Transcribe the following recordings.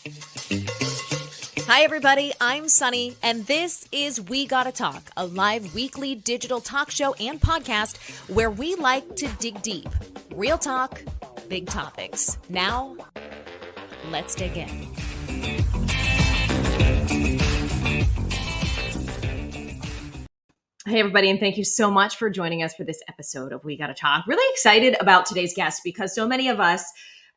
Hi, everybody. I'm Sunny, and this is We Gotta Talk, a live weekly digital talk show and podcast where we like to dig deep. Real talk, big topics. Now, let's dig in. Hey, everybody, and thank you so much for joining us for this episode of We Gotta Talk. Really excited about today's guest because so many of us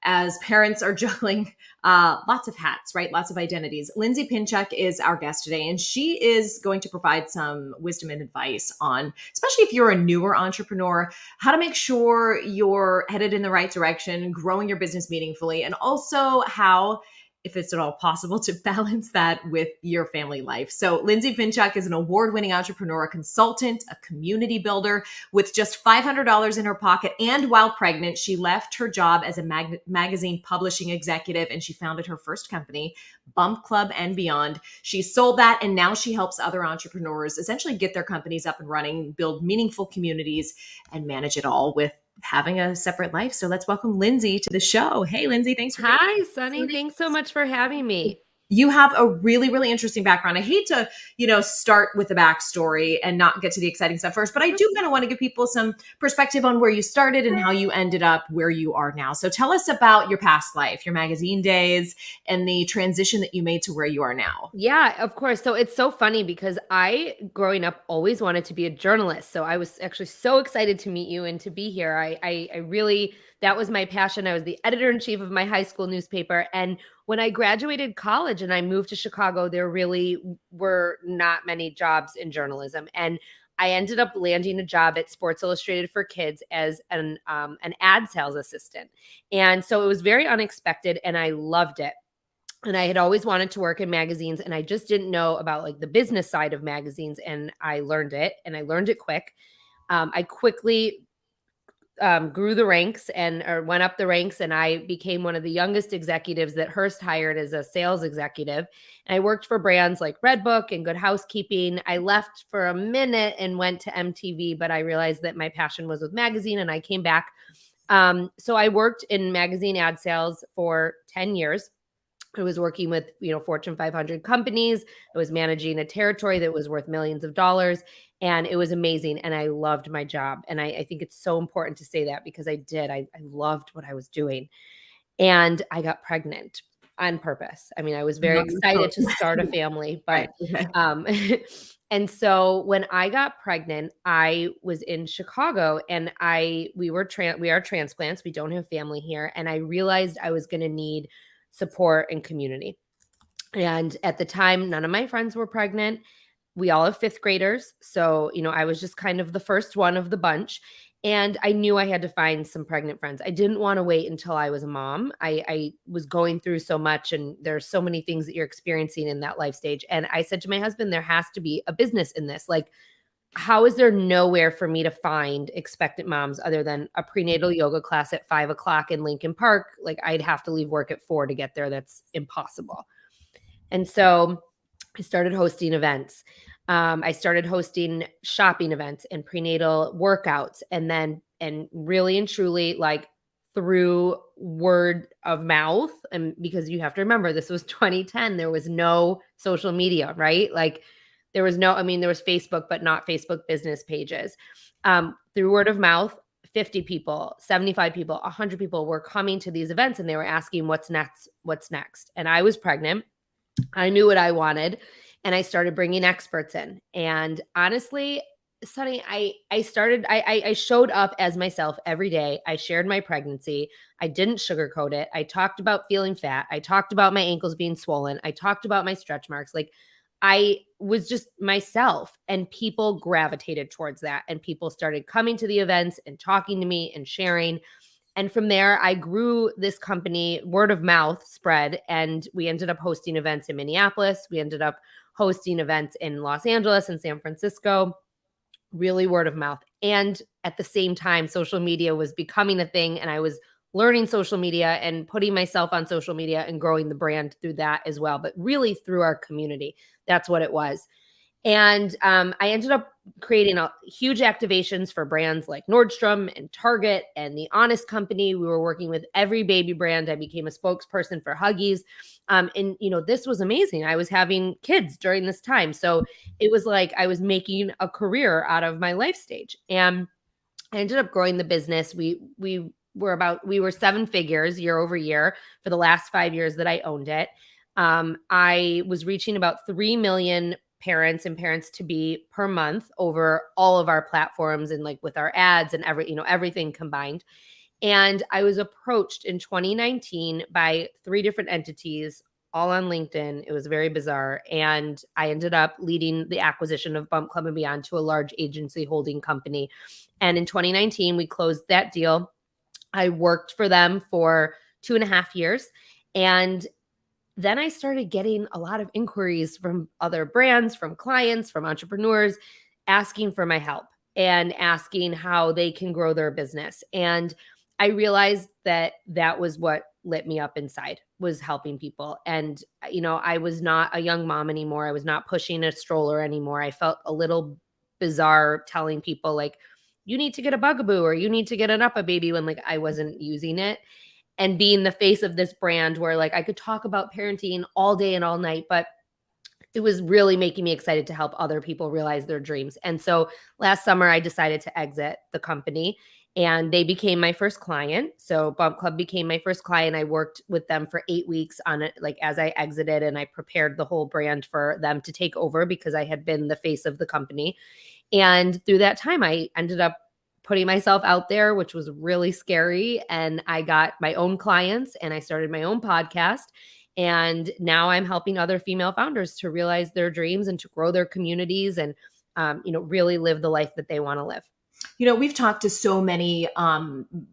as parents are juggling lots of hats, right? Lots of identities. Lindsay Pinchuk is our guest today, and she is going to provide some wisdom and advice on, especially if you're a newer entrepreneur, how to make sure you're headed in the right direction, growing your business meaningfully, and also how, if it's at all possible, to balance that with your family life. So Lindsay Pinchuk is an award-winning entrepreneur, a consultant, a community builder. With just $500 in her pocket and while pregnant, she left her job as a magazine publishing executive and she founded her first company, Bump Club and Beyond. She sold that and now she helps other entrepreneurs essentially get their companies up and running, build meaningful communities, and manage it all with having a separate life. So let's welcome Lindsay to the show. Hey, Lindsay, thanks for being Hi, here. Sunny. Thanks so much for having me. You have a really, really interesting background. I hate to, start with the backstory and not get to the exciting stuff first, but I do kind of want to give people some perspective on where you started and how you ended up where you are now. So tell us about your past life, your magazine days, and the transition that you made to where you are now. Yeah, of course. So it's so funny because I, growing up, always wanted to be a journalist. So I was actually so excited to meet you and to be here. I really, that was my passion. I was the editor-in-chief of my high school newspaper. And when I graduated college and I moved to Chicago, there really were not many jobs in journalism. And I ended up landing a job at Sports Illustrated for Kids as an ad sales assistant. And so it was very unexpected and I loved it. And I had always wanted to work in magazines and I just didn't know about like the business side of magazines. And I learned it and I learned it quick. I quickly grew the ranks or went up the ranks, and I became one of the youngest executives that Hearst hired as a sales executive. And I worked for brands like Redbook and Good Housekeeping. I left for a minute and went to MTV, but I realized that my passion was with magazine and I came back. So I worked in magazine ad sales for 10 years. I was working with, Fortune 500 companies. I was managing a territory that was worth millions of dollars. And it was amazing. And I loved my job. And I think it's so important to say that because I did. I loved what I was doing. And I got pregnant on purpose. I mean, I was very excited to start a family. But and so when I got pregnant, I was in Chicago and we are transplants. We don't have family here. And I realized I was going to need support and community. And at the time, none of my friends were pregnant. We all have fifth graders. So, I was just kind of the first one of the bunch. And I knew I had to find some pregnant friends. I didn't want to wait until I was a mom. I was going through so much and there's so many things that you're experiencing in that life stage. And I said to my husband, there has to be a business in this. Like, how is there nowhere for me to find expectant moms other than a prenatal yoga class at 5:00 in Lincoln Park? Like, I'd have to leave work at 4 to get there. That's impossible. And so I started hosting events. I started hosting shopping events and prenatal workouts. And really and truly, like, through word of mouth. And because you have to remember, this was 2010, there was no social media, right? Like, there was Facebook, but not Facebook business pages. Through word of mouth, 50 people, 75 people, 100 people were coming to these events and they were asking, what's next? And I was pregnant. I knew what I wanted and I started bringing experts in. And honestly, Sunny, I showed up as myself every day. I shared my pregnancy. I didn't sugarcoat it. I talked about feeling fat. I talked about my ankles being swollen. I talked about my stretch marks. Like, I was just myself and people gravitated towards that. And people started coming to the events and talking to me and sharing. And from there, I grew this company, word of mouth spread. And we ended up hosting events in Minneapolis. We ended up hosting events in Los Angeles and San Francisco, really word of mouth. And at the same time, social media was becoming a thing. And I was learning social media and putting myself on social media and growing the brand through that as well, but really through our community. That's what it was. And I ended up creating huge activations for brands like Nordstrom and Target and The Honest Company. We were working with every baby brand. I became a spokesperson for Huggies. And, this was amazing. I was having kids during this time. So it was like I was making a career out of my life stage. And I ended up growing the business. We were 7 figures year over year for the last 5 years that I owned it. I was reaching about 3 million parents and parents to be per month over all of our platforms and like with our ads and everything combined. And I was approached in 2019 by 3 different entities, all on LinkedIn. It was very bizarre. And I ended up leading the acquisition of Bump Club and Beyond to a large agency holding company. And in 2019, we closed that deal. I worked for them for 2.5 years. And then I started getting a lot of inquiries from other brands, from clients, from entrepreneurs, asking for my help and asking how they can grow their business. And I realized that was what lit me up inside, was helping people. And, I was not a young mom anymore. I was not pushing a stroller anymore. I felt a little bizarre telling people like, you need to get a Bugaboo or you need to get an Up a Baby when like I wasn't using it. And being the face of this brand where like I could talk about parenting all day and all night, but it was really making me excited to help other people realize their dreams. And so last summer I decided to exit the company and they became my first client. So Bump Club became my first client. I worked with them for 8 weeks on it, like as I exited, and I prepared the whole brand for them to take over because I had been the face of the company. And through that time, I ended up putting myself out there, which was really scary. And I got my own clients and I started my own podcast. And now I'm helping other female founders to realize their dreams and to grow their communities and, really live the life that they want to live. We've talked to so many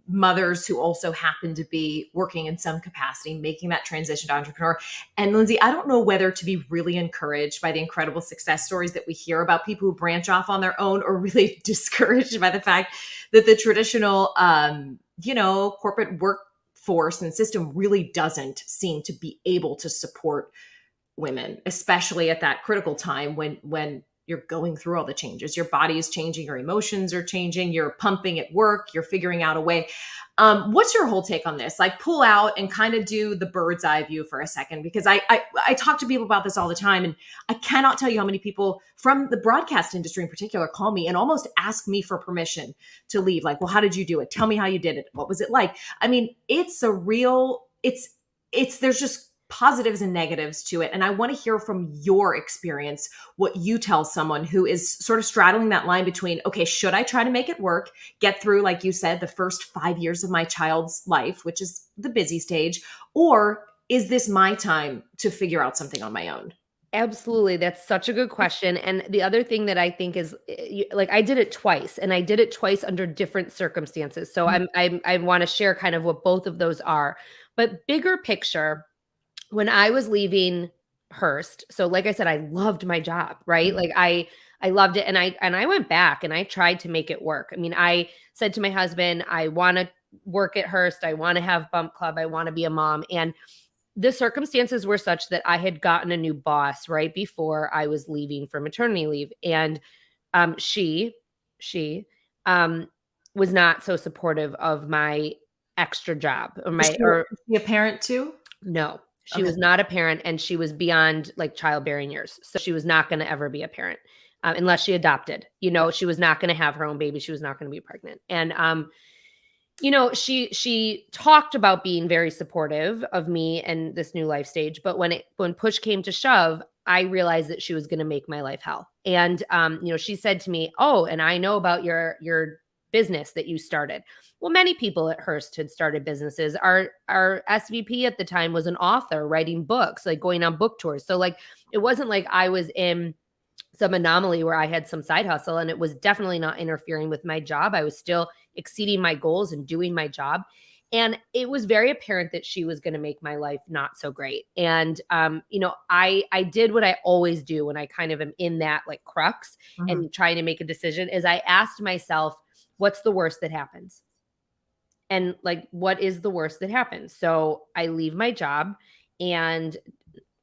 mothers who also happen to be working in some capacity, making that transition to entrepreneur. And Lindsay, I don't know whether to be really encouraged by the incredible success stories that we hear about people who branch off on their own, or really discouraged by the fact that the traditional, corporate workforce and system really doesn't seem to be able to support women, especially at that critical time when you're going through all the changes. Your body is changing, your emotions are changing, you're pumping at work, you're figuring out a way. What's your whole take on this? Like, pull out and kind of do the bird's eye view for a second, because I talk to people about this all the time. And I cannot tell you how many people from the broadcast industry in particular call me and almost ask me for permission to leave. Like, well, how did you do it? Tell me how you did it. What was it like? I mean, it's there's just positives and negatives to it. And I want to hear from your experience, what you tell someone who is sort of straddling that line between, okay, should I try to make it work, get through, like you said, the first 5 years of my child's life, which is the busy stage, or is this my time to figure out something on my own? Absolutely. That's such a good question. And the other thing that I think is, like, I did it twice, and I did it twice under different circumstances. So I want to share kind of what both of those are. But bigger picture, when I was leaving Hearst, so like I said, I loved my job, right? Like I loved it. And I went back and I tried to make it work. I mean, I said to my husband, I want to work at Hearst. I want to have Bump Club. I want to be a mom. And the circumstances were such that I had gotten a new boss right before I was leaving for maternity leave. And she was not so supportive of my extra job. Was she a parent too? No. She was not a parent, and she was beyond like childbearing years. So she was not going to ever be a parent unless she adopted. She was not going to have her own baby. She was not going to be pregnant. And, she talked about being very supportive of me and this new life stage. But when push came to shove, I realized that she was going to make my life hell. And, she said to me, "Oh, and I know about your business that you started." Well, many people at Hearst had started businesses. Our SVP at the time was an author writing books, like going on book tours. So like, it wasn't like I was in some anomaly where I had some side hustle, and it was definitely not interfering with my job. I was still exceeding my goals and doing my job. And it was very apparent that she was going to make my life not so great. And, I did what I always do when I kind of am in that like crux and trying to make a decision, is I asked myself, what's the worst that happens? And like, what is the worst that happens? So I leave my job and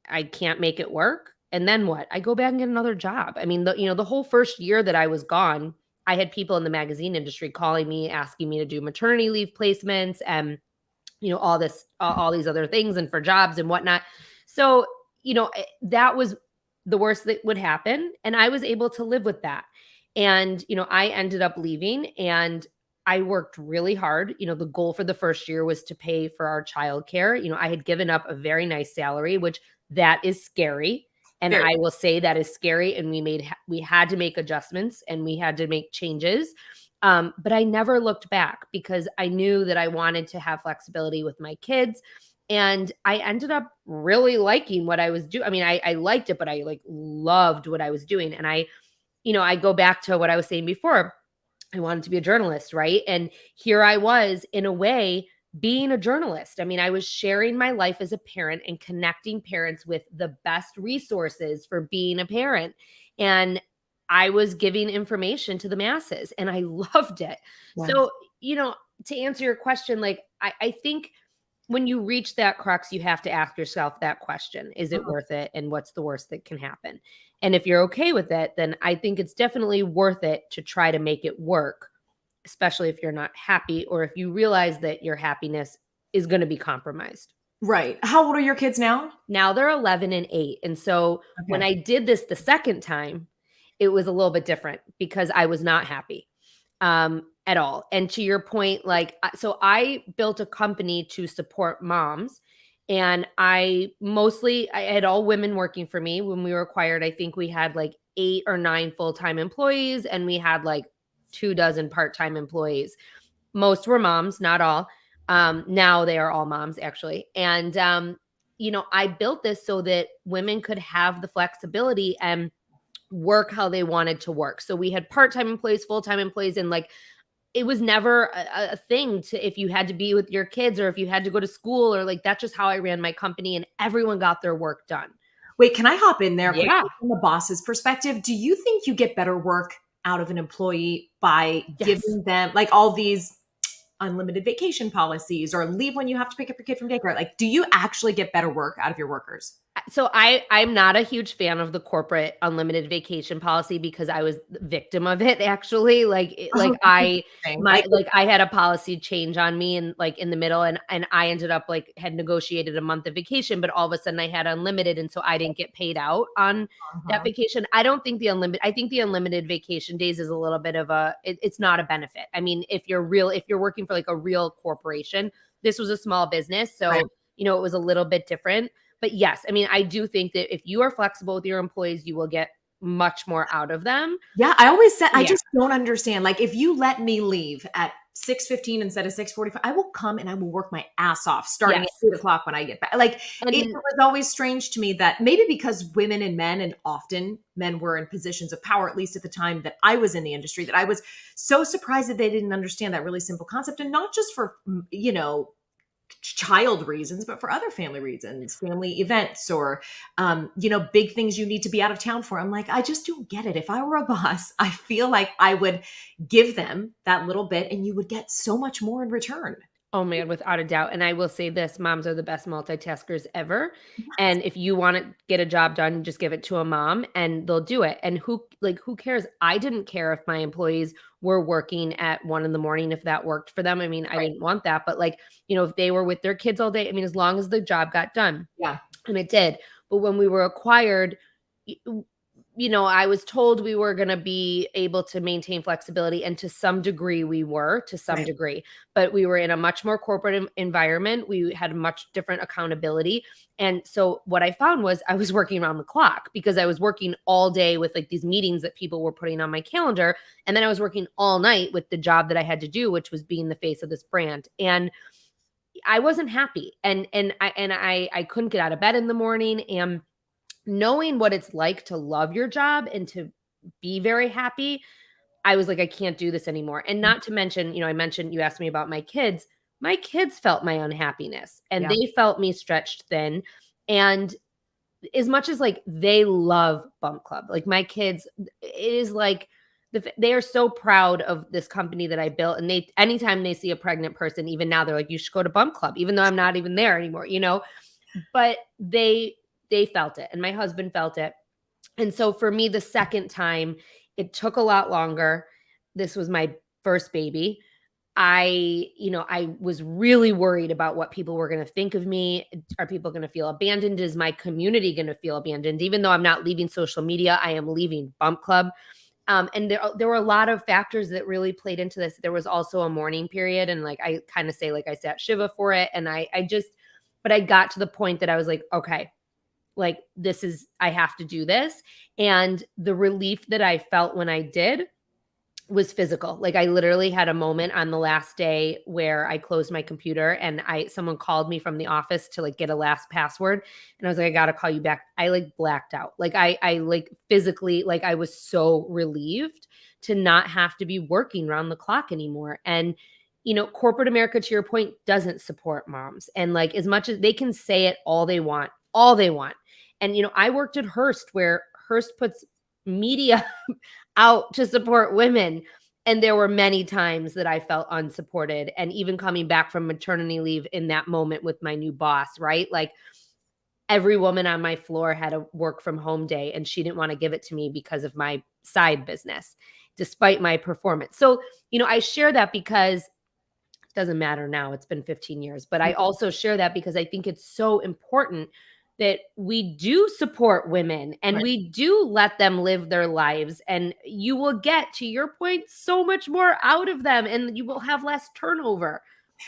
I can't make it work. And then what? I go back and get another job. I mean, the whole first year that I was gone, I had people in the magazine industry calling me, asking me to do maternity leave placements and, all these other things and for jobs and whatnot. So, that was the worst that would happen. And I was able to live with that. And, I ended up leaving and I worked really hard. The goal for the first year was to pay for our childcare. I had given up a very nice salary, which that is scary. And I will say that is scary. And we had to make adjustments and we had to make changes. But I never looked back because I knew that I wanted to have flexibility with my kids. And I ended up really liking what I was doing. I mean, I liked it, but I loved what I was doing. And I go back to what I was saying before. I wanted to be a journalist, right? And here I was, in a way, being a journalist. I mean, I was sharing my life as a parent and connecting parents with the best resources for being a parent. And I was giving information to the masses and I loved it. Wow. So, to answer your question, I think when you reach that crux, you have to ask yourself that question. Is it worth it? And what's the worst that can happen? And if you're okay with it, then I think it's definitely worth it to try to make it work, especially if you're not happy or if you realize that your happiness is going to be compromised. Right. How old are your kids now? Now they're 11 and 8. And so when I did this the second time, it was a little bit different because I was not happy at all. And to your point, so I built a company to support moms. And I had all women working for me. When we were acquired, I think we had 8 or 9 full-time employees and we had 24 part-time employees. Most were moms, not all. Now they are all moms actually. And, I built this so that women could have the flexibility and work how they wanted to work. So we had part-time employees, full-time employees, and it was never a thing if you had to be with your kids or if you had to go to school or that's just how I ran my company and everyone got their work done. Wait, can I hop in there? Yeah. From the boss's perspective, do you think you get better work out of an employee by giving them all these unlimited vacation policies or leave when you have to pick up your kid from daycare? Do you actually get better work out of your workers? So I'm not a huge fan of the corporate unlimited vacation policy because I was the victim of it actually. I had a policy change on me and in the middle and I ended up had negotiated a month of vacation, but all of a sudden I had unlimited. And so I didn't get paid out on that vacation. I think the unlimited vacation days is a little bit of it's not a benefit. I mean, if you're working for a real corporation, this was a small business. So, it was a little bit different. But yes, I mean, I do think that if you are flexible with your employees, you will get much more out of them. Yeah, I always said, I just don't understand. If you let me leave at 6:15 instead of 6:45, I will come and I will work my ass off starting at 8 o'clock when I get back. It was always strange to me that maybe because women and men, and often men were in positions of power, at least at the time that I was in the industry, that I was so surprised that they didn't understand that really simple concept. And not just for, child reasons, but for other family reasons, family events, or, big things you need to be out of town for. I'm I just don't get it. If I were a boss, I feel like I would give them that little bit and you would get so much more in return. Oh man, without a doubt. And I will say this, moms are the best multitaskers ever. Yes. And if you want to get a job done, just give it to a mom and they'll do it. And who cares? I didn't care if my employees were working at 1 a.m, if that worked for them. I mean, I didn't want that, but if they were with their kids all day, I mean, as long as the job got done. Yeah. And it did. But when we were acquired, I was told we were going to be able to maintain flexibility, and to some degree we were, degree, but we were in a much more corporate environment. We had much different accountability. And so what I found was I was working around the clock because I was working all day with these meetings that people were putting on my calendar. And then I was working all night with the job that I had to do, which was being the face of this brand. And I wasn't happy. And I couldn't get out of bed in the morning. And knowing what it's like to love your job and to be very happy, I was I can't do this anymore. And not to mention, you asked me about my kids. My kids felt my unhappiness and they felt me stretched thin. And as much as they love Bump Club, my kids, it is they are so proud of this company that I built. And anytime they see a pregnant person, even now they're you should go to Bump Club, even though I'm not even there anymore, but they felt it and my husband felt it. And so for me, the second time, it took a lot longer. This was my first baby. I was really worried about what people were going to think of me. Are people going to feel abandoned? Is my community going to feel abandoned? Even though I'm not leaving social media, I am leaving Bump Club. And there were a lot of factors that really played into this. There was also a mourning period. And like, I kind of say, like I sat Shiva for it. And but I got to the point that I was like, okay, like I have to do this. And the relief that I felt when I did was physical. Like I literally had a moment on the last day where I closed my computer and someone called me from the office to like get a last password. And I was like, I got to call you back. I like blacked out. Like I like physically, like I was so relieved to not have to be working around the clock anymore. And, corporate America, to your point, doesn't support moms. And like, as much as they can say it all they want. And, I worked at Hearst, where Hearst puts media out to support women. And there were many times that I felt unsupported. And even coming back from maternity leave in that moment with my new boss, right? Like every woman on my floor had a work from home day, and she didn't want to give it to me because of my side business, despite my performance. So, I share that because it doesn't matter now. It's been 15 years, but I also share that because I think it's so important that we do support women and we do let them live their lives, and you will get, to your point, so much more out of them, and you will have less turnover.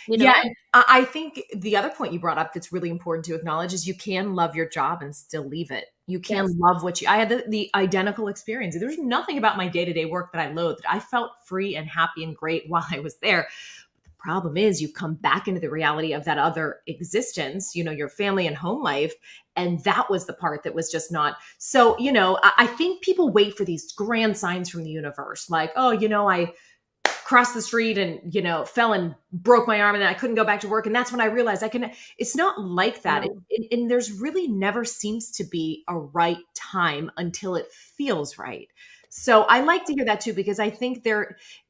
Yeah. And I think the other point you brought up that's really important to acknowledge is you can love your job and still leave it. You can love I had the identical experience. There's nothing about my day-to-day work that I loathed. I felt free and happy and great while I was there. Problem is, you come back into the reality of that other existence, your family and home life. And that was the part that was just not. So, I think people wait for these grand signs from the universe. Like, oh, I crossed the street and, fell and broke my arm and then I couldn't go back to work. And that's when I realized it's not like that. No. And there's really never seems to be a right time until it feels right. So I like to hear that too, because I think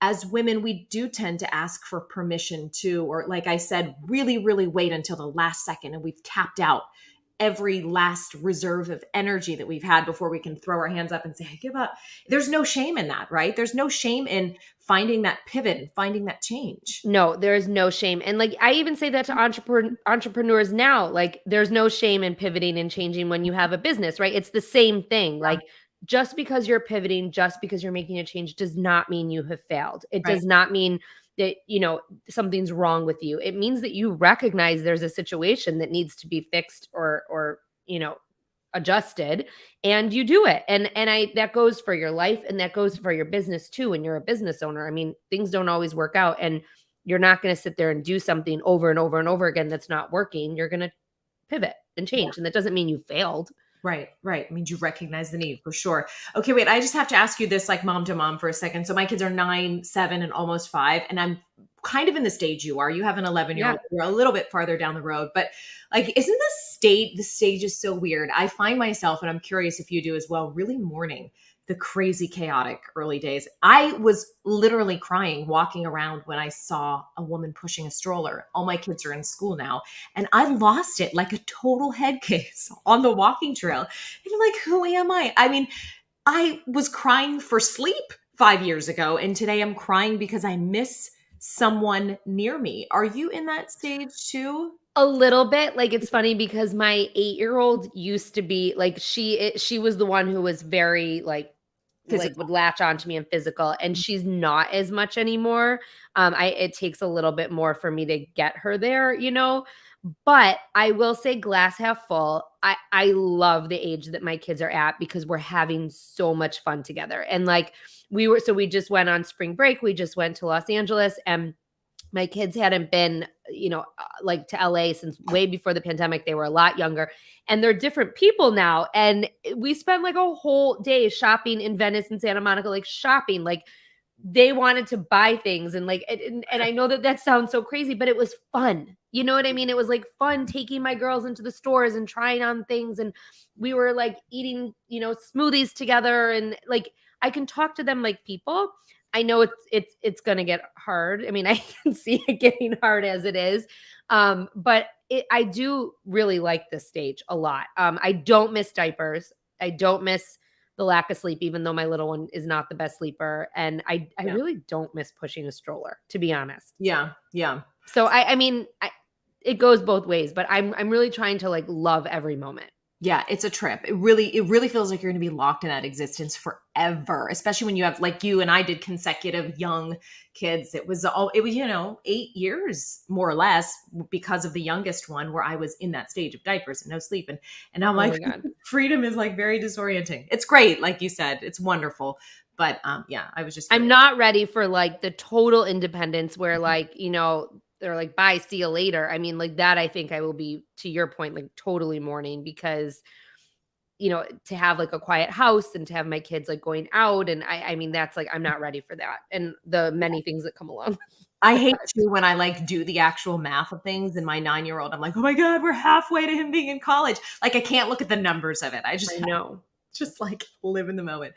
as women, we do tend to ask for permission too, or like I said, really, really wait until the last second and we've tapped out every last reserve of energy that we've had before we can throw our hands up and say, I give up. There's no shame in that, right? There's no shame in finding that pivot and finding that change. No, there is no shame. And like, I even say that to entrepreneurs now, like there's no shame in pivoting and changing when you have a business, right? It's the same thing. Like, just because you're pivoting, just because you're making a change does not mean you have failed. It does not mean that, something's wrong with you. It means that you recognize there's a situation that needs to be fixed or adjusted, and you do it. And that goes for your life, and that goes for your business too. When you're a business owner, I mean, things don't always work out, and you're not going to sit there and do something over and over and over again that's not working. You're going to pivot and change. And that doesn't mean you failed. Right. I mean, you recognize the need for sure. Okay, wait, I just have to ask you this like mom to mom for a second. So my kids are 9, 7, and almost 5. And I'm kind of in the stage you are. You have an 11-year-old. You're a little bit farther down the road. But like, isn't the stage is so weird. I find myself, and I'm curious if you do as well, really mourning the crazy, chaotic early days. I was literally crying walking around when I saw a woman pushing a stroller. All my kids are in school now. And I lost it like a total head case on the walking trail. And I'm like, who am I? I mean, I was crying for sleep 5 years ago. And today I'm crying because I miss someone near me. Are you in that stage too? A little bit. Like, it's funny because my 8-year-old used to be like, she was the one who was very like would latch onto me and physical, and she's not as much anymore. It takes a little bit more for me to get her there, but I will say glass half full. I love the age that my kids are at because we're having so much fun together. And like we just went on spring break. We just went to Los Angeles, and my kids hadn't been, like to LA since way before the pandemic. They were a lot younger, and they're different people now. And we spent like a whole day shopping in Venice and Santa Monica, like shopping, like they wanted to buy things. And like, and I know that sounds so crazy, but it was fun. You know what I mean? It was like fun taking my girls into the stores and trying on things. And we were like eating, smoothies together. And like, I can talk to them like people. I know it's going to get hard. I mean, I can see it getting hard as it is. But I do really like this stage a lot. I don't miss diapers. I don't miss the lack of sleep, even though my little one is not the best sleeper. And I Yeah. really don't miss pushing a stroller, to be honest. Yeah. Yeah. So I mean, it goes both ways, but I'm really trying to like love every moment. Yeah, it's a trip. It really feels like you're going to be locked in that existence forever, especially when you have, like you and I did, consecutive young kids. It was 8 years more or less, because of the youngest one, where I was in that stage of diapers and no sleep. And I'm Oh like, my God. freedom is like very disorienting. It's great. Like you said, it's wonderful. But yeah, I was just I'm curious. not ready for like the total independence where like, they're like, bye, see you later. I mean, like that, I think I will be, to your point, like totally mourning, because, to have like a quiet house and to have my kids like going out. And I mean, that's like, I'm not ready for that. And the many things that come along. I hate too when I like do the actual math of things, and my 9-year-old, I'm like, oh my God, we're halfway to him being in college. Like, I can't look at the numbers of it. I know. just like live in the moment.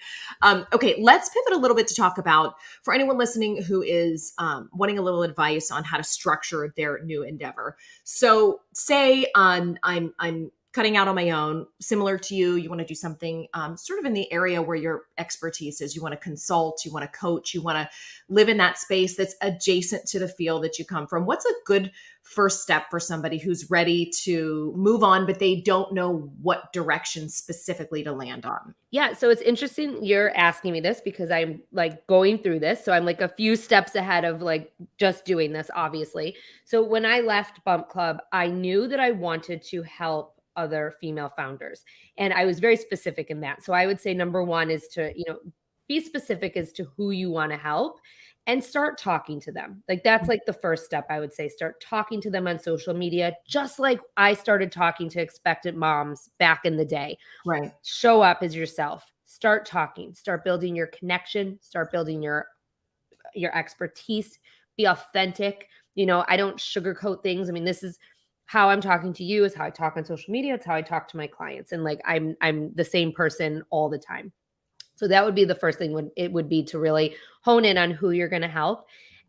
Okay, let's pivot a little bit to talk about, for anyone listening who is wanting a little advice on how to structure their new endeavor. So say I'm cutting out on my own, similar to you. You want to do something sort of in the area where your expertise is. You want to consult, you want to coach, you want to live in that space that's adjacent to the field that you come from. What's a good first step for somebody who's ready to move on, but they don't know what direction specifically to land on? Yeah. So it's interesting you're asking me this, because I'm like going through this. So I'm like a few steps ahead of like just doing this, obviously. So when I left Bump Club, I knew that I wanted to help other female founders. And I was very specific in that. So I would say number one is to, be specific as to who you want to help and start talking to them. Like that's like the first step, I would say. Start talking to them on social media, just like I started talking to expectant moms back in the day. Right. Show up as yourself. Start talking. Start building your connection. Start building your expertise. Be authentic. I don't sugarcoat things. I mean, this is how I'm talking to you, is how I talk on social media. It's how I talk to my clients. And like, I'm the same person all the time. So that would be the first thing. It would be to really hone in on who you're going to help.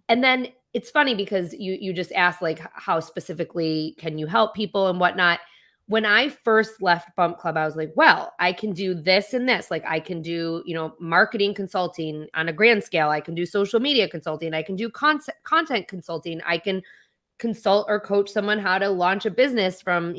And then it's funny because you just asked like, how specifically can you help people and whatnot. When I first left Bump Club, I was like, well, I can do this and this. Like I can do, marketing consulting on a grand scale. I can do social media consulting. I can do content consulting. I can consult or coach someone how to launch a business from,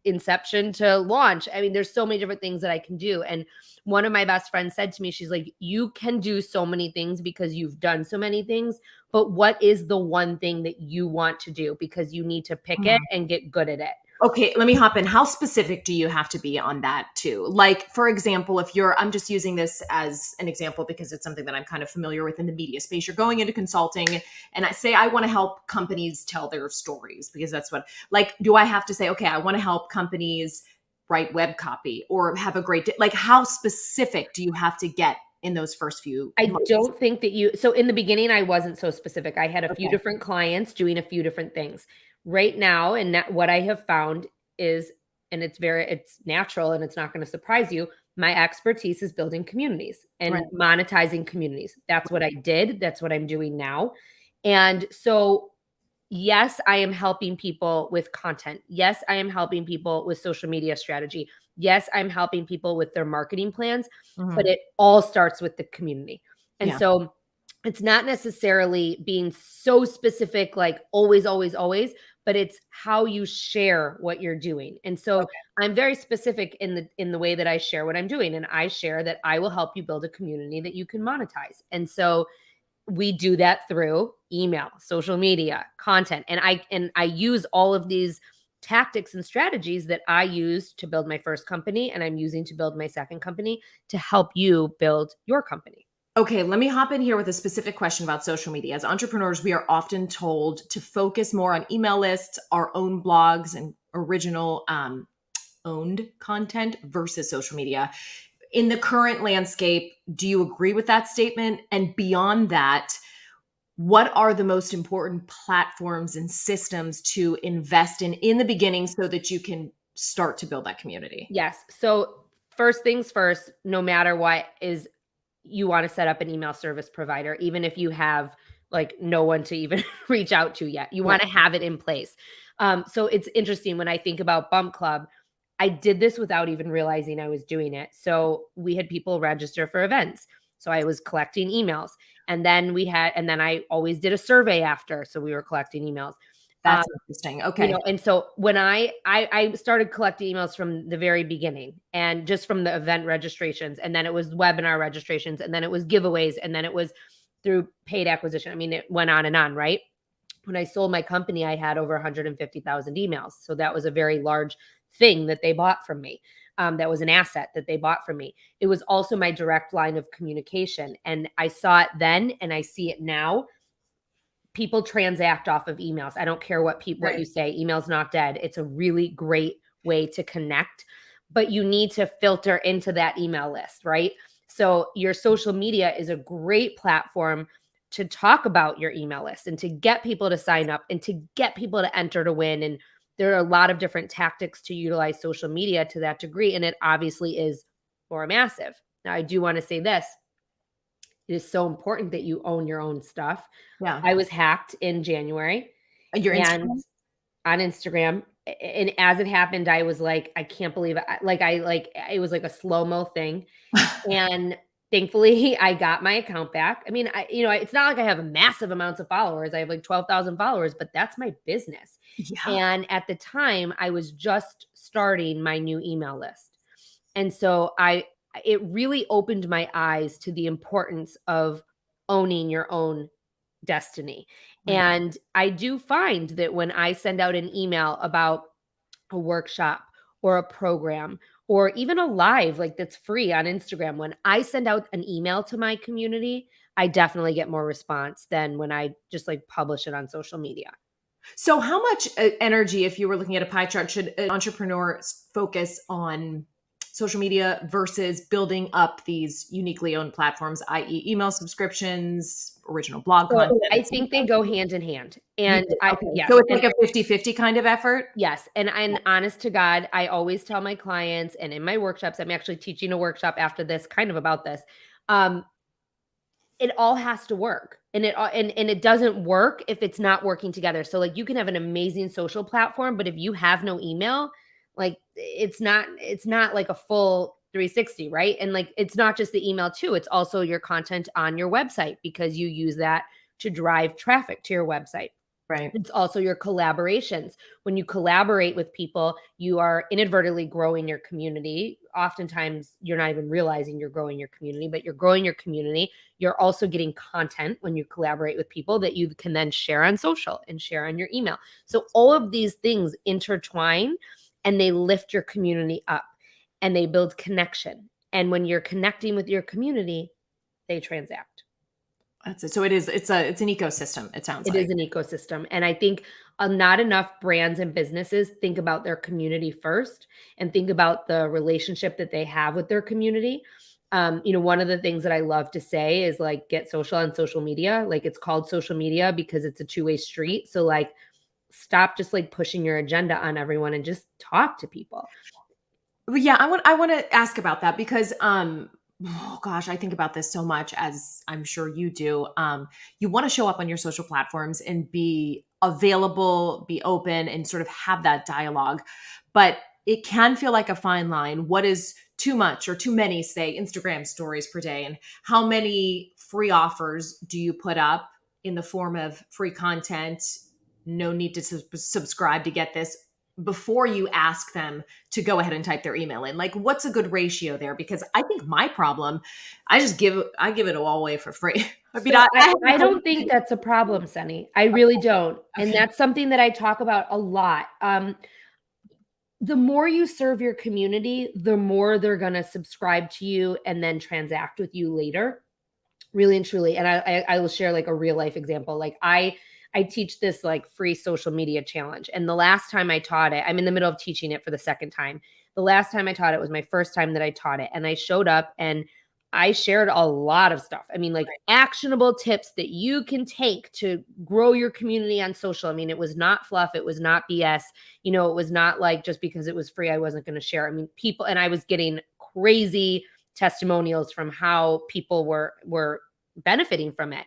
inception to launch. I mean, there's so many different things that I can do. And one of my best friends said to me, she's like, you can do so many things because you've done so many things, but what is the one thing that you want to do? Because you need to pick it and get good at it. Okay, let me hop in. How specific do you have to be on that too? Like, for example, I'm just using this as an example because it's something that I'm kind of familiar with in the media space. You're going into consulting and I want to help companies tell their stories, because that's what, like, do I have to say, okay, I want to help companies write web copy or have a great day? Like, how specific do you have to get in those first few months? I don't think that so in the beginning, I wasn't so specific. I had a few different clients doing a few different things. Right now, and what I have found is, and it's natural and it's not going to surprise you, my expertise is building communities and monetizing communities. That's what I did. That's what I'm doing now. And so, yes, I am helping people with content. Yes, I am helping people with social media strategy. Yes, I'm helping people with their marketing plans, but it all starts with the community. And so it's not necessarily being so specific, like always, always, always, but it's how you share what you're doing. And so I'm very specific in the way that I share what I'm doing. And I share that I will help you build a community that you can monetize. And so we do that through email, social media, content. And I use all of these tactics and strategies that I used to build my first company, and I'm using to build my second company to help you build your company. Okay, let me hop in here with a specific question about social media. As entrepreneurs, we are often told to focus more on email lists, our own blogs, and original owned content versus social media. In the current landscape, do you agree with that statement? And beyond that, what are the most important platforms and systems to invest in the beginning so that you can start to build that community? Yes. So first things first, no matter what, is you want to set up an email service provider, even if you have like no one to even reach out to yet. You want to have it in place. So it's interesting when I think about Bump Club, I did this without even realizing I was doing it. So we had people register for events. So I was collecting emails. And then I always did a survey after. So we were collecting emails. That's interesting. Okay. And so when I started collecting emails from the very beginning, and just from the event registrations, and then it was webinar registrations, and then it was giveaways, and then it was through paid acquisition. I mean, it went on and on, right? When I sold my company, I had over 150,000 emails. So that was a very large thing that they bought from me. That was an asset that they bought from me. It was also my direct line of communication. And I saw it then, and I see it now. People transact off of emails. I don't care what you say. Email's not dead. It's a really great way to connect, but you need to filter into that email list, right? So your social media is a great platform to talk about your email list and to get people to sign up and to get people to enter to win. And there are a lot of different tactics to utilize social media to that degree. And it obviously is more massive. Now, I do want to say this. It is so important that you own your own stuff. Yeah. I was hacked in January. Your Instagram? On Instagram. And as it happened, I was like, I can't believe it. It was like a slow-mo thing. And thankfully I got my account back. I mean, it's not like I have massive amounts of followers. I have like 12,000 followers, but that's my business. Yeah. And at the time I was just starting my new email list. And so it really opened my eyes to the importance of owning your own destiny. Right. And I do find that when I send out an email about a workshop or a program or even a live like that's free on Instagram, when I send out an email to my community, I definitely get more response than when I just like publish it on social media. So how much energy, if you were looking at a pie chart, should an entrepreneur focus on social media versus building up these uniquely owned platforms, i.e. email subscriptions, original blog content? I think they go hand in hand. And yes. So it's like a 50-50 kind of effort? Yes. And honest to God, I always tell my clients, and in my workshops, I'm actually teaching a workshop after this kind of about this. It all has to work. And it doesn't work if it's not working together. So like you can have an amazing social platform, but if you have no email, like it's not like a full 360, right? And like, it's not just the email too. It's also your content on your website because you use that to drive traffic to your website. Right. It's also your collaborations. When you collaborate with people, you are inadvertently growing your community. Oftentimes you're not even realizing you're growing your community, but you're growing your community. You're also getting content when you collaborate with people that you can then share on social and share on your email. So all of these things intertwine and they lift your community up and they build connection. And when you're connecting with your community, they transact. That's it. So it's an ecosystem, it sounds like. It is an ecosystem. And I think not enough brands and businesses think about their community first and think about the relationship that they have with their community. One of the things that I love to say is like, get social on social media. Like it's called social media because it's a two-way street. So like, stop just like pushing your agenda on everyone and just talk to people. Yeah, I want to ask about that because oh gosh, I think about this so much, as I'm sure you do. You want to show up on your social platforms and be available, be open, and sort of have that dialogue. But it can feel like a fine line. What is too much or too many, say, Instagram stories per day? And how many free offers do you put up in the form of free content? No need to subscribe to get this, before you ask them to go ahead and type their email in. Like, what's a good ratio there? Because I think my problem, I give it all away for free. I don't think that's a problem, Sunny. I really don't. Okay. And that's something that I talk about a lot. The more you serve your community, the more they're going to subscribe to you and then transact with you later. Really and truly. And I will share like a real life example. Like I teach this like free social media challenge. And the last time I taught it, I'm in the middle of teaching it for the second time. The last time I taught it was my first time that I taught it. And I showed up and I shared a lot of stuff. I mean, like actionable tips that you can take to grow your community on social. I mean, it was not fluff. It was not BS. It was not like just because it was free, I wasn't going to share. I mean, people, and I was getting crazy testimonials from how people were benefiting from it.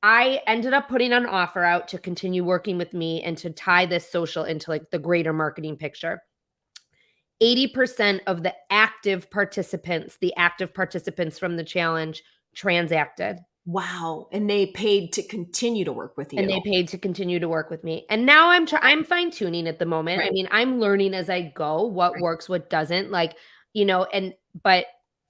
I ended up putting an offer out to continue working with me and to tie this social into like the greater marketing picture. 80% of the active participants from the challenge transacted. Wow. And they paid to continue to work with you. And they paid to continue to work with me. And now I'm fine tuning at the moment. Right. I mean, I'm learning as I go what works, what doesn't, like, but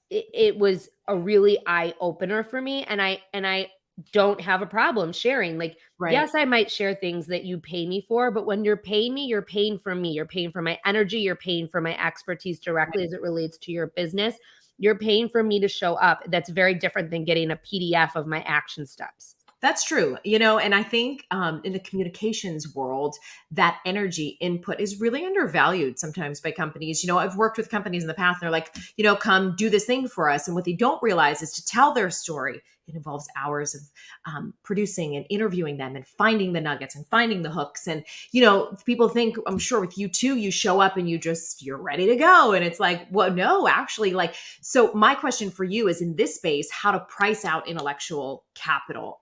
it was a really eye opener for me. And I don't have a problem sharing. Like, yes, I might share things that you pay me for, but when you're paying me, you're paying for me. You're paying for my energy. You're paying for my expertise directly as it relates to your business. You're paying for me to show up. That's very different than getting a PDF of my action steps. That's true. And I think in the communications world, that energy input is really undervalued sometimes by companies. I've worked with companies in the past. They're like, come do this thing for us. And what they don't realize is to tell their story, it involves hours of producing and interviewing them and finding the nuggets and finding the hooks. And, people think, I'm sure with you too, you show up and you're ready to go. And it's like, well, no, actually, so my question for you is, in this space, how to price out intellectual capital.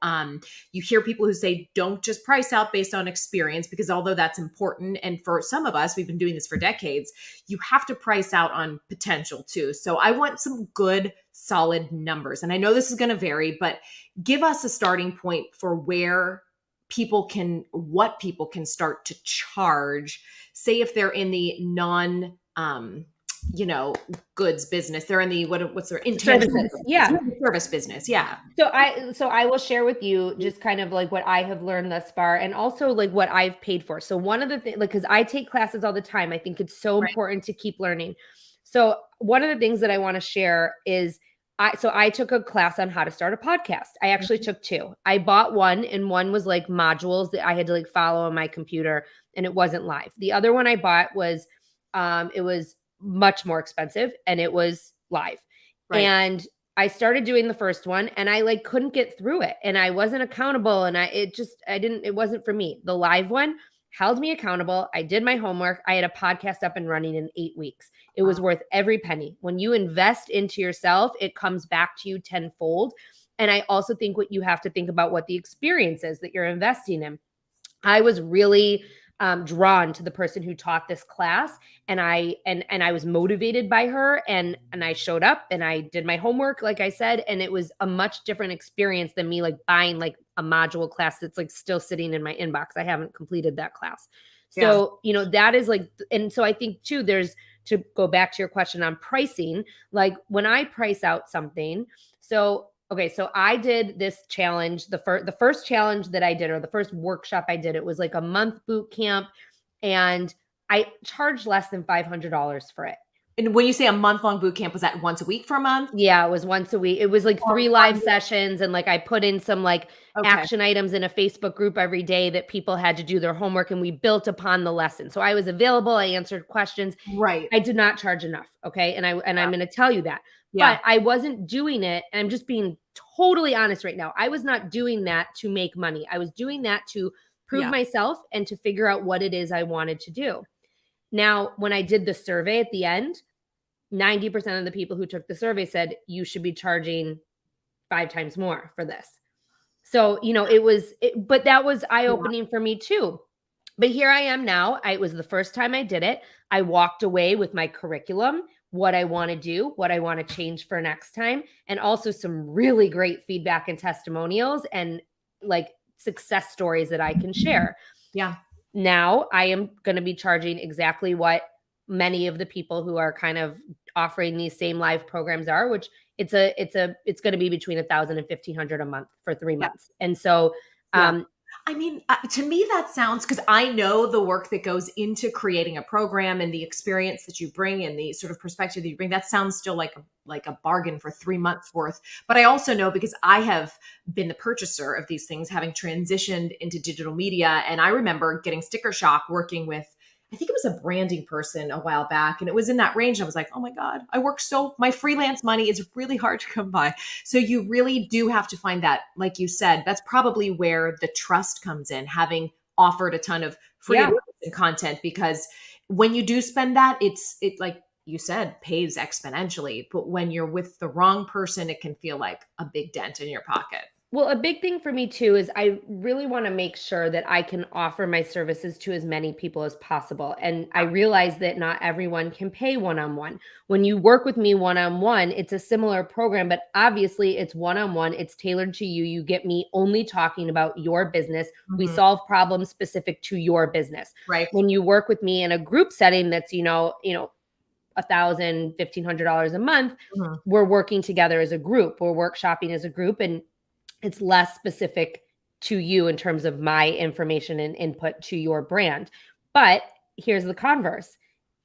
You hear people who say, don't just price out based on experience, because although that's important, and for some of us, we've been doing this for decades, you have to price out on potential too. So I want some good, solid numbers. And I know this is going to vary, but give us a starting point for what people can start to charge. Say if they're in the non, goods business, they're in the, what's their intangible service business. Yeah. So I will share with you just kind of like what I have learned thus far, and also like what I've paid for. So one of the things, like, cause I take classes all the time. I think it's so important to keep learning. So one of the things that I want to share is I took a class on how to start a podcast. I actually took two. I bought one, and one was like modules that I had to like follow on my computer, and it wasn't live. The other one I bought was, it was much more expensive, and it was live. And I started doing the first one, and I like couldn't get through it, and I wasn't accountable, and it wasn't for me. The live one held me accountable. I did my homework. I had a podcast up and running in 8 weeks. It was worth every penny. When you invest into yourself, it comes back to you tenfold. And I also think what you have to think about what the experience is that you're investing in. I was really drawn to the person who taught this class, and I was motivated by her, and I showed up and I did my homework, like I said, and it was a much different experience than me like buying like a module class that's like still sitting in my inbox. I haven't completed that class. So, that is like, and so I think too, there's, to go back to your question on pricing, like when I price out something, so I did this challenge, the first challenge that I did, or the first workshop I did, it was like a month boot camp, and I charged less than $500 for it. And when you say a month-long boot camp, was that once a week for a month? Yeah, it was once a week. It was like 3 live sessions, and like I put in some like action items in a Facebook group every day that people had to do their homework, and we built upon the lesson. So I was available. I answered questions. Right. I did not charge enough. Okay. And I'm going to tell you that. Yeah. But I wasn't doing it. And I'm just being totally honest right now. I was not doing that to make money. I was doing that to prove myself and to figure out what it is I wanted to do. Now, when I did the survey at the end, 90% of the people who took the survey said you should be charging 5 times more for this. So, but that was eye-opening for me too. But here I am now. It was the first time I did it. I walked away with my curriculum, what I want to do, what I want to change for next time, and also some really great feedback and testimonials and like success stories that I can share. Yeah. Now I am going to be charging exactly what many of the people who are kind of offering these same live programs are, which it's going to be between $1,000 and $1,500 a month for 3 months. And so, I mean, to me, that sounds, because I know the work that goes into creating a program and the experience that you bring and the sort of perspective that you bring, that sounds still like a bargain for 3 months worth. But I also know, because I have been the purchaser of these things, having transitioned into digital media. And I remember getting sticker shock working with, I think it was a branding person a while back, and it was in that range. I was like, oh my God, my freelance money is really hard to come by. So you really do have to find that, like you said, that's probably where the trust comes in, having offered a ton of free and content, because when you do spend that, it like you said, pays exponentially. But when you're with the wrong person, it can feel like a big dent in your pocket. Well, a big thing for me too is I really want to make sure that I can offer my services to as many people as possible. And I realize that not everyone can pay one-on-one. When you work with me one-on-one, it's a similar program, but obviously it's one-on-one, it's tailored to you. You get me only talking about your business. We solve problems specific to your business. Right. When you work with me in a group setting that's, $1,000, $1,500 a month, we're working together as a group. We're workshopping as a group, and it's less specific to you in terms of my information and input to your brand. But here's the converse.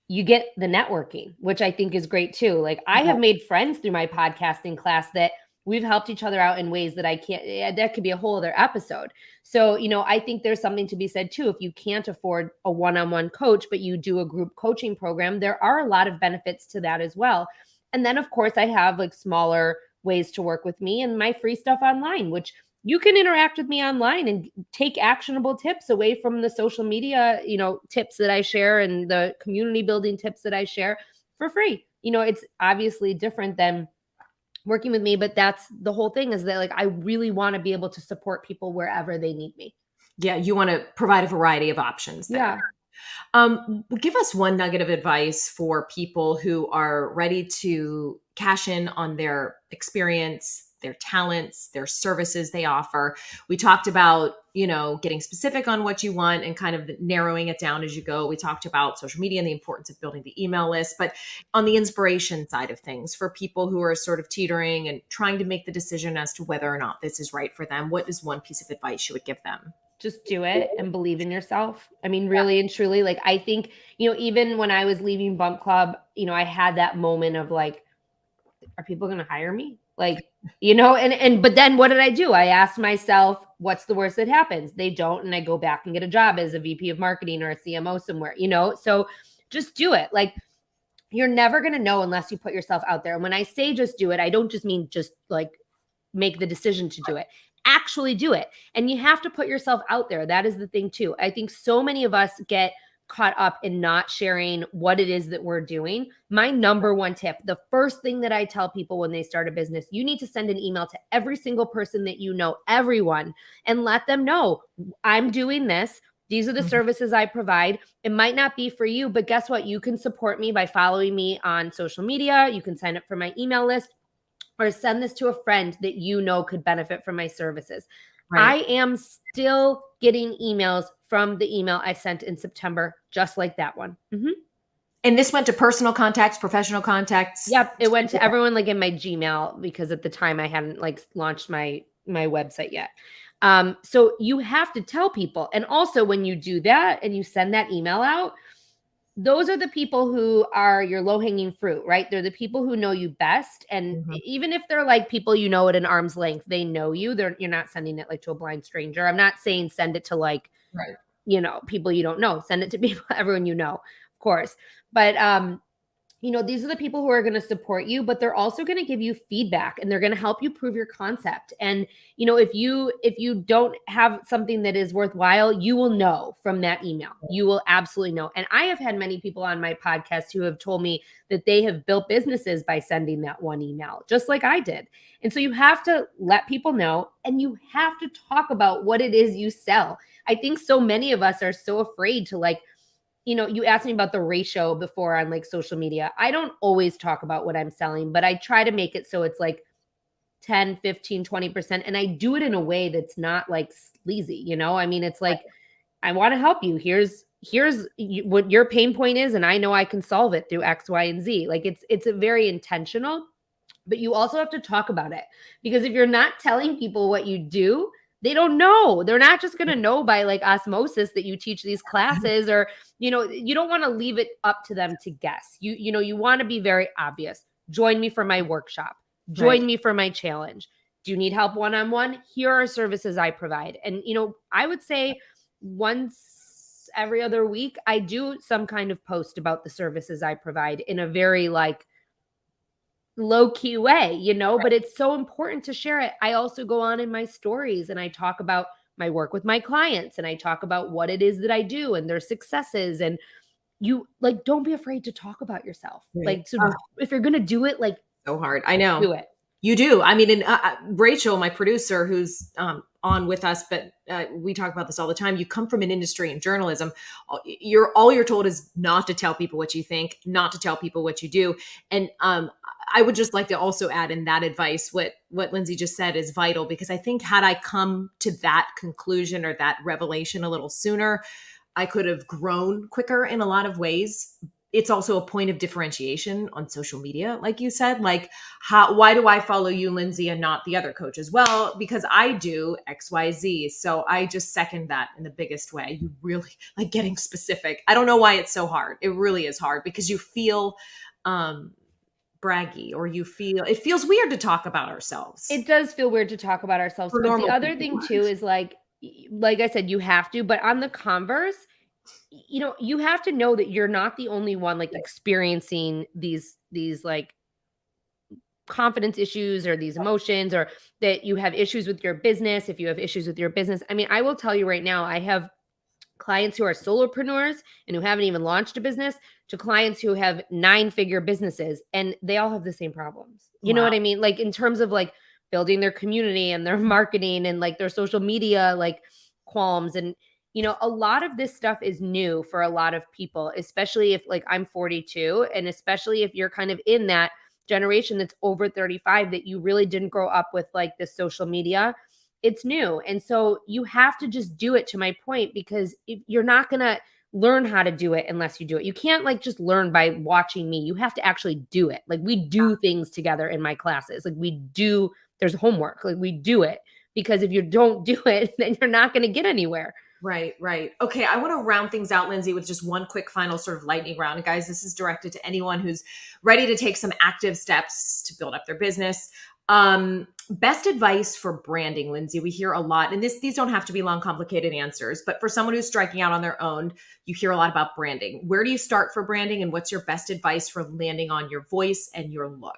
You get the networking, which I think is great too. Like I have made friends through my podcasting class that we've helped each other out in ways that that could be a whole other episode. So, I think there's something to be said too. If you can't afford a one-on-one coach, but you do a group coaching program, there are a lot of benefits to that as well. And then of course I have like smaller ways to work with me and my free stuff online, which you can interact with me online and take actionable tips away from the social media, tips that I share and the community building tips that I share for free. It's obviously different than working with me, but that's the whole thing, is that like, I really want to be able to support people wherever they need me. Yeah. You want to provide a variety of options there. Yeah. Give us one nugget of advice for people who are ready to cash in on their experience, their talents, their services they offer. We talked about, getting specific on what you want and kind of narrowing it down as you go. We talked about social media and the importance of building the email list, but on the inspiration side of things, for people who are sort of teetering and trying to make the decision as to whether or not this is right for them, what is one piece of advice you would give them? Just do it and believe in yourself. I mean, really and truly, like, I think, even when I was leaving Bump Club, I had that moment of like, are people going to hire me? Like, but then what did I do? I asked myself, what's the worst that happens? They don't. And I go back and get a job as a VP of marketing or a CMO somewhere, so just do it. Like, you're never going to know unless you put yourself out there. And when I say just do it, I don't just mean just like make the decision to do it. Actually do it. And you have to put yourself out there. That is the thing too. I think so many of us get caught up in not sharing what it is that we're doing. My number one tip, the first thing that I tell people when they start a business, you need to send an email to every single person that you know, everyone, and let them know, I'm doing this. These are the services I provide. It might not be for you, but guess what? You can support me by following me on social media. You can sign up for my email list, or send this to a friend that you know could benefit from my services. Right. I am still getting emails from the email I sent in September, just like that one. And this went to personal contacts, professional contacts? Yep. It went to everyone like in my Gmail, because at the time I hadn't like launched my website yet. So you have to tell people. And also when you do that and you send that email out, those are the people who are your low-hanging fruit, right? They're the people who know you best. And even if they're like people at an arm's length, they know you. You're not sending it like to a blind stranger. I'm not saying send it to like, people you don't know. Send it to people, everyone you know, of course. But these are the people who are going to support you, but they're also going to give you feedback and they're going to help you prove your concept. And, if you don't have something that is worthwhile, you will know from that email. You will absolutely know. And I have had many people on my podcast who have told me that they have built businesses by sending that one email, just like I did. And so you have to let people know, and you have to talk about what it is you sell. I think so many of us are so afraid to like, you asked me about the ratio before on like social media. I don't always talk about what I'm selling, but I try to make it so it's like 10, 15, 20%. And I do it in a way that's not like sleazy, I mean, it's like, I want to help you. Here's what your pain point is. And I know I can solve it through X, Y, and Z. Like it's a very intentional, but you also have to talk about it, because if you're not telling people what you do, they don't know. They're not just going to know by like osmosis that you teach these classes, or, you don't want to leave it up to them to guess. You want to be very obvious. Join me for my workshop. Join me for my challenge. Do you need help one-on-one? Here are services I provide. And, I would say once every other week, I do some kind of post about the services I provide in a very like low-key way, but it's so important to share it. I also go on in my stories and I talk about my work with my clients, and I talk about what it is that I do and their successes. And you like, don't be afraid to talk about yourself. Right. Like, so if you're going to do it, like, so hard. I know. Do it. You do. I mean, and Rachel, my producer, who's on with us, but we talk about this all the time. You come from an industry in journalism. All you're told is not to tell people what you think, not to tell people what you do. And I would just like to also add in that advice, what Lindsay just said is vital, because I think had I come to that conclusion or that revelation a little sooner, I could have grown quicker in a lot of ways. It's also a point of differentiation on social media, like you said. Like, why do I follow you, Lindsay, and not the other coaches? Well, because I do XYZ. So I just second that in the biggest way. You really like getting specific. I don't know why it's so hard. It really is hard because you feel braggy, or it feels weird to talk about ourselves. It does feel weird to talk about ourselves. For But the normal other people. thing too is like I said, you have to, but on the converse, you have to know that you're not the only one like experiencing these like confidence issues or these emotions, or that you have issues with your business. If you have issues with your business, I mean, I will tell you right now, I have clients who are solopreneurs and who haven't even launched a business, to clients who have 9-figure businesses, and they all have the same problems. You know what I mean? Like in terms of like building their community and their marketing and like their social media, like qualms. And, a lot of this stuff is new for a lot of people, especially if like I'm 42, and especially if you're kind of in that generation that's over 35, that you really didn't grow up with like this social media. It's new. And so you have to just do it, to my point, because if you're not going to learn how to do it unless you do it. You can't like just learn by watching me. You have to actually do it. Like we do things together in my classes. Like there's homework, like we do it, because if you don't do it, then you're not going to get anywhere. Right. Okay, I want to round things out, Lindsay, with just one quick final sort of lightning round. And guys, this is directed to anyone who's ready to take some active steps to build up their business. Best advice for branding, Lindsay. We hear a lot, and these don't have to be long, complicated answers, but for someone who's striking out on their own, you hear a lot about branding. Where do you start for branding, and what's your best advice for landing on your voice and your look?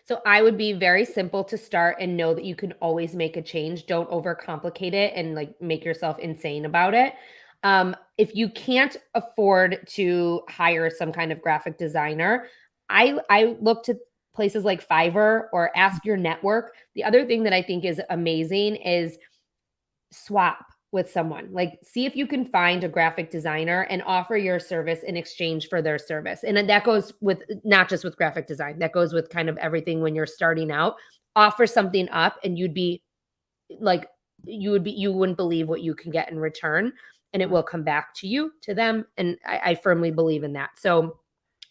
So I would be very simple to start, and know that you can always make a change. Don't overcomplicate it and like make yourself insane about it. If you can't afford to hire some kind of graphic designer, I look to places like Fiverr or ask your network. The other thing that I think is amazing is swap with someone. Like see if you can find a graphic designer and offer your service in exchange for their service. And that goes with not just with graphic design, that goes with kind of everything. When you're starting out, offer something up, and you wouldn't believe what you can get in return, and it will come back to you, to them. And I firmly believe in that. So,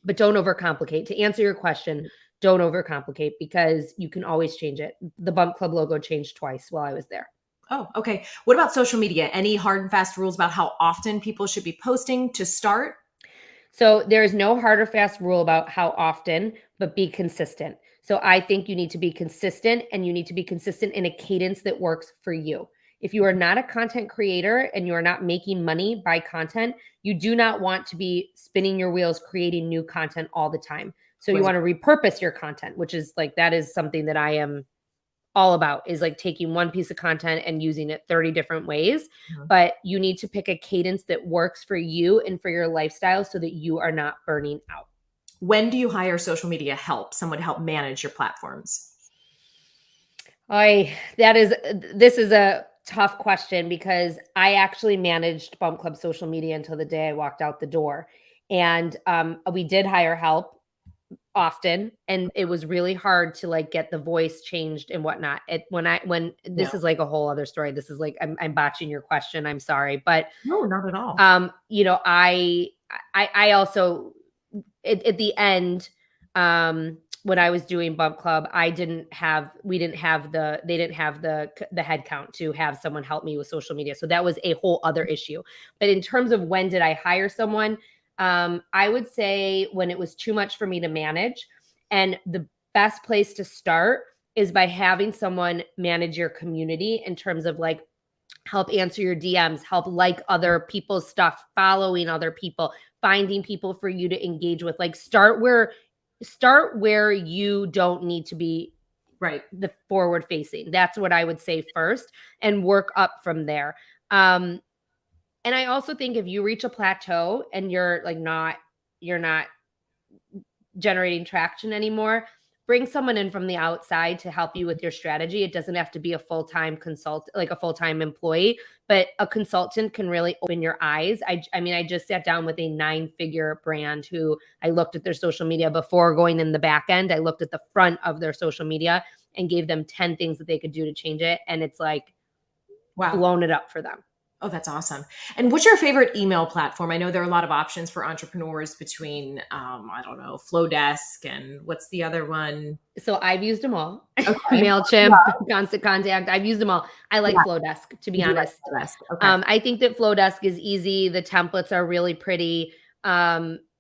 but don't overcomplicate. To answer your question, don't overcomplicate, because you can always change it. The Bump Club logo changed twice while I was there. Oh, okay. What about social media? Any hard and fast rules about how often people should be posting to start? So there is no hard or fast rule about how often, but be consistent. So I think you need to be consistent, and you need to be consistent in a cadence that works for you. If you are not a content creator and you are not making money by content, you do not want to be spinning your wheels creating new content all the time. So you want to repurpose your content, which is like, that is something that I am all about, is like taking one piece of content and using it 30 different ways. But you need to pick a cadence that works for you and for your lifestyle, so that you are not burning out. When do you hire social media help, someone to help manage your platforms? This is a tough question, because I actually managed Bump Club social media until the day I walked out the door. And we did hire help often, and it was really hard to like get the voice changed and whatnot. This is like a whole other story. This is like, I'm botching your question. I'm sorry, but no, not at all. I also at the end, when I was doing Bump Club, they didn't have the head count to have someone help me with social media. So that was a whole other issue. But in terms of when did I hire someone, I would say when it was too much for me to manage. And the best place to start is by having someone manage your community, in terms of like help answer your DMs, help like other people's stuff, following other people, finding people for you to engage with. Like start where you don't need to be the forward facing. That's what I would say first, and work up from there. And I also think if you reach a plateau and you're not generating traction anymore, bring someone in from the outside to help you with your strategy. It doesn't have to be a full-time consultant, like a full-time employee, but a consultant can really open your eyes. I mean, I just sat down with a 9-figure brand who I looked at their social media before going in the back end. I looked at the front of their social media and gave them 10 things that they could do to change it. And it's like, wow, blown it up for them. Oh, that's awesome. And what's your favorite email platform? I know there are a lot of options for entrepreneurs between, I don't know, Flowdesk and what's the other one? So I've used them all. Okay. MailChimp, Constant Contact. I've used them all. I like Flowdesk, to be honest. Like okay. I think that Flowdesk is easy. The templates are really pretty.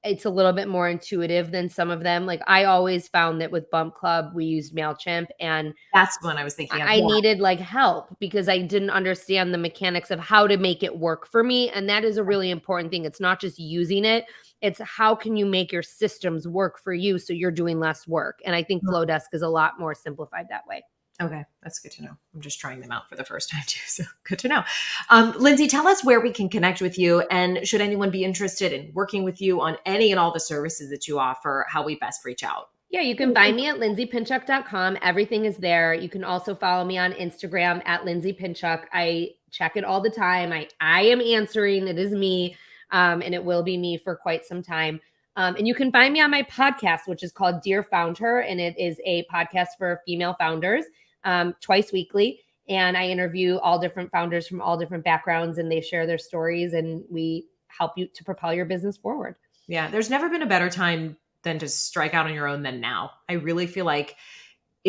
It's a little bit more intuitive than some of them. Like I always found that with Bump Club, we used MailChimp, and that's when I was thinking of. I needed like help because I didn't understand the mechanics of how to make it work for me. And that is a really important thing. It's not just using it. It's how can you make your systems work for you so you're doing less work. And I think Flowdesk is a lot more simplified that way. Okay. That's good to know. I'm just trying them out for the first time too. So good to know. Lindsay, tell us where we can connect with you, and should anyone be interested in working with you on any and all the services that you offer, how we best reach out. Yeah, you can find me at lindsaypinchuk.com. Everything is there. You can also follow me on Instagram at Lindsay Pinchuk. I check it all the time. I am answering. It is me, and it will be me for quite some time. And you can find me on my podcast, which is called Dear Found Her, and it is a podcast for female founders. Twice weekly. And I interview all different founders from all different backgrounds, and they share their stories, and we help you to propel your business forward. Yeah. There's never been a better time than to strike out on your own than now. I really feel like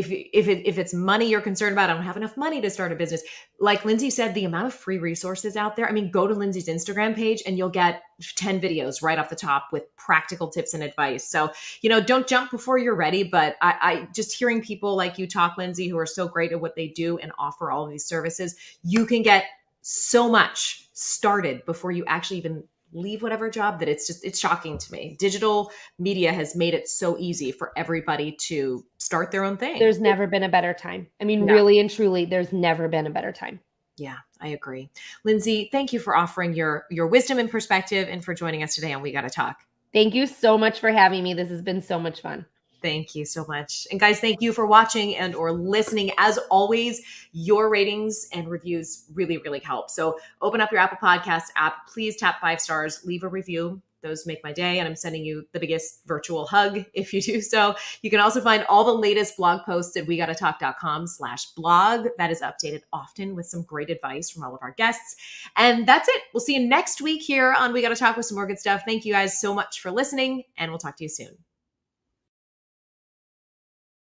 if it's money you're concerned about, I don't have enough money to start a business. Like Lindsay said, the amount of free resources out there. I mean, go to Lindsay's Instagram page and you'll get 10 videos right off the top with practical tips and advice. So, don't jump before you're ready. But I just hearing people like you talk, Lindsay, who are so great at what they do and offer all of these services, you can get so much started before you actually even leave whatever job, that it's shocking to me. Digital media has made it so easy for everybody to start their own thing. There's never been a better time. I mean, really and truly, there's never been a better time. Yeah, I agree. Lindsay, thank you for offering your wisdom and perspective and for joining us today on We Gotta Talk. Thank you so much for having me. This has been so much fun. Thank you so much. And guys, thank you for watching and or listening. As always, your ratings and reviews really, really help. So open up your Apple Podcasts app. Please tap 5 stars, leave a review. Those make my day. And I'm sending you the biggest virtual hug if you do so. You can also find all the latest blog posts at wegottotalk.com/blog. That is updated often with some great advice from all of our guests. And that's it. We'll see you next week here on We Gotta Talk with some more good stuff. Thank you guys so much for listening, and we'll talk to you soon.